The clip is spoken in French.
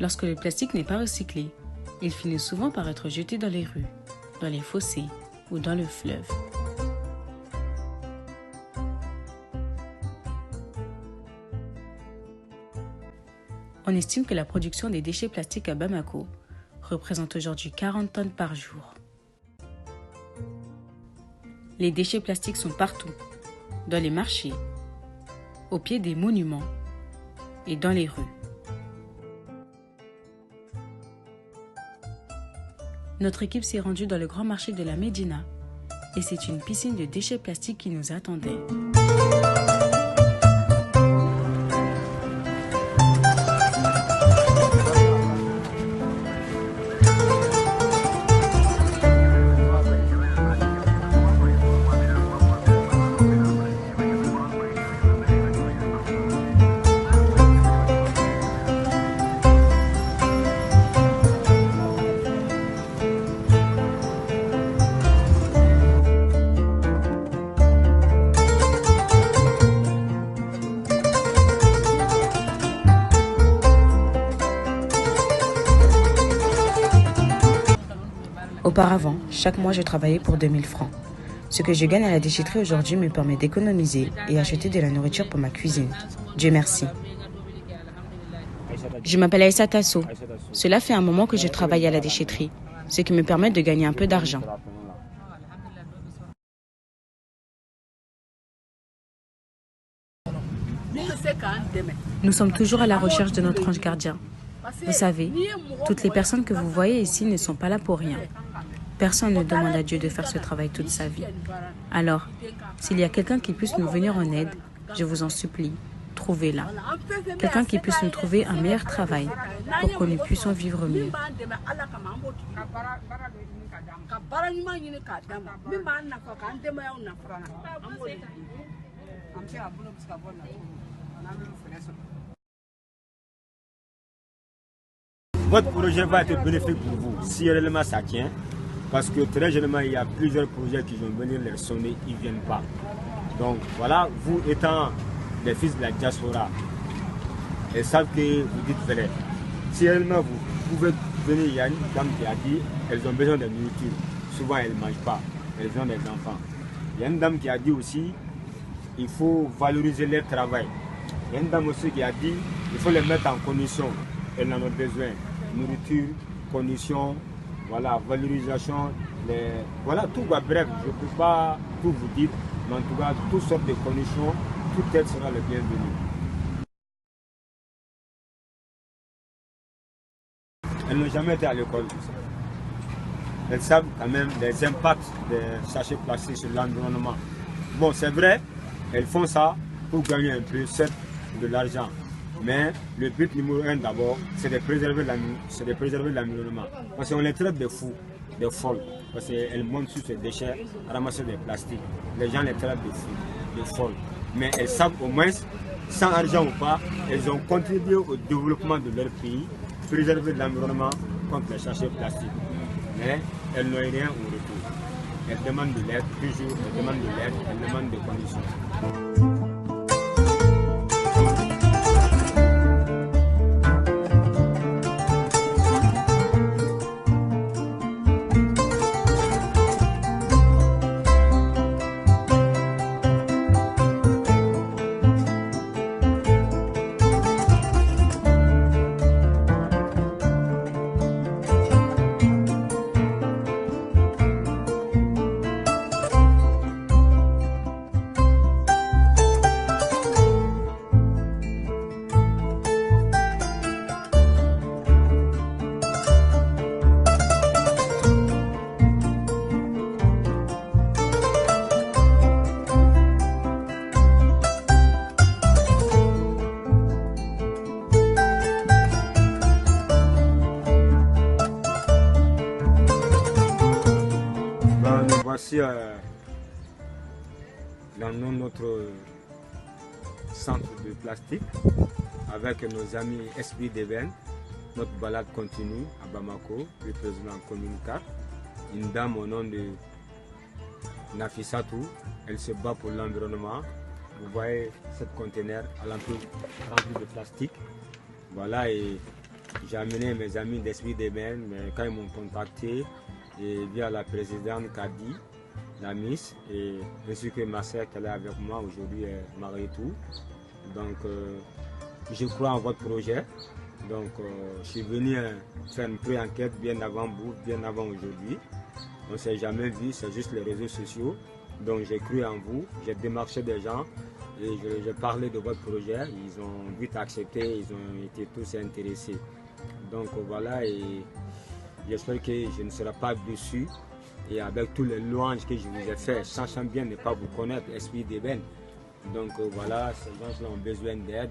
Lorsque le plastique n'est pas recyclé, il finit souvent par être jeté dans les rues, dans les fossés ou dans le fleuve. On estime que la production des déchets plastiques à Bamako représente aujourd'hui 40 tonnes par jour. Les déchets plastiques sont partout, dans les marchés, au pied des monuments et dans les rues. Notre équipe s'est rendue dans le grand marché de la Médina et c'est une piscine de déchets plastiques qui nous attendait. Auparavant, chaque mois, je travaillais pour 2000 francs. Ce que je gagne à la déchetterie aujourd'hui me permet d'économiser et acheter de la nourriture pour ma cuisine. Dieu merci. Je m'appelle Aïssa Tasso. Cela fait un moment que je travaille à la déchetterie, ce qui me permet de gagner un peu d'argent. Nous sommes toujours à la recherche de notre ange gardien. Vous savez, toutes les personnes que vous voyez ici ne sont pas là pour rien. Personne ne demande à Dieu de faire ce travail toute sa vie. Alors, s'il y a quelqu'un qui puisse nous venir en aide, je vous en supplie, trouvez-la. Quelqu'un qui puisse nous trouver un meilleur travail pour que nous puissions vivre mieux. Votre projet va être bénéfique pour vous, si réellement ça tient, parce que très généralement, il y a plusieurs projets qui vont venir les sonner, ils ne viennent pas. Donc voilà, vous étant des fils de la diaspora, ils savent que vous dites vrai. Si réellement vous pouvez venir, il y a une dame qui a dit, elles ont besoin de nourriture. Souvent, elles ne mangent pas, elles ont des enfants. Il y a une dame qui a dit aussi, il faut valoriser leur travail. Il y a une dame aussi qui a dit, il faut les mettre en condition. Elles en ont besoin. Nourriture, conditions, voilà, valorisation, voilà tout. Bref, je ne peux pas tout vous dire, mais en tout cas, toutes sortes de conditions, toute aide sera le bienvenu. Elles n'ont jamais été à l'école. Elles savent quand même les impacts des sachets plastiques sur l'environnement. Bon, c'est vrai, elles font ça pour gagner un peu, certes, de l'argent. Mais le but numéro 1 d'abord, c'est de préserver l'environnement. Parce qu'on les traite de fous, de folles. Parce qu'elles montent sur ces déchets, ramasser des plastiques. Les gens les traitent de fous, de folles. Mais elles savent au moins, sans argent ou pas, elles ont contribué au développement de leur pays, préserver l'environnement contre les sachets plastiques. Mais elles n'ont rien au retour. Elles demandent de l'aide, toujours, elles demandent de l'aide, elles demandent des conditions. Voici dans notre centre de plastique avec nos amis Esprit d'Ébène. Notre balade continue à Bamako, le président commune 4. Une dame au nom de Nafissatou, elle se bat pour l'environnement. Vous voyez cette conteneur à l'entour rempli de plastique. Voilà, et j'ai amené mes amis d'Esprit d'Ébène, mais quand ils m'ont contacté, et via la présidente Kadi, la Miss, et ainsi que ma sœur qui est avec moi aujourd'hui, Marie-Tou. Donc, je crois en votre projet. Donc, je suis venu faire une pré-enquête bien avant vous, bien avant aujourd'hui. On ne s'est jamais vu, c'est juste les réseaux sociaux. Donc, j'ai cru en vous, j'ai démarché des gens et j'ai parlé de votre projet. Ils ont vite accepté, ils ont été tous intéressés. Donc, voilà, et j'espère que je ne serai pas déçu. Et avec tous les louanges que je vous ai fait, sachant bien ne pas vous connaître, Esprit d'Ébène. Donc, voilà, ces gens-là ont besoin d'aide.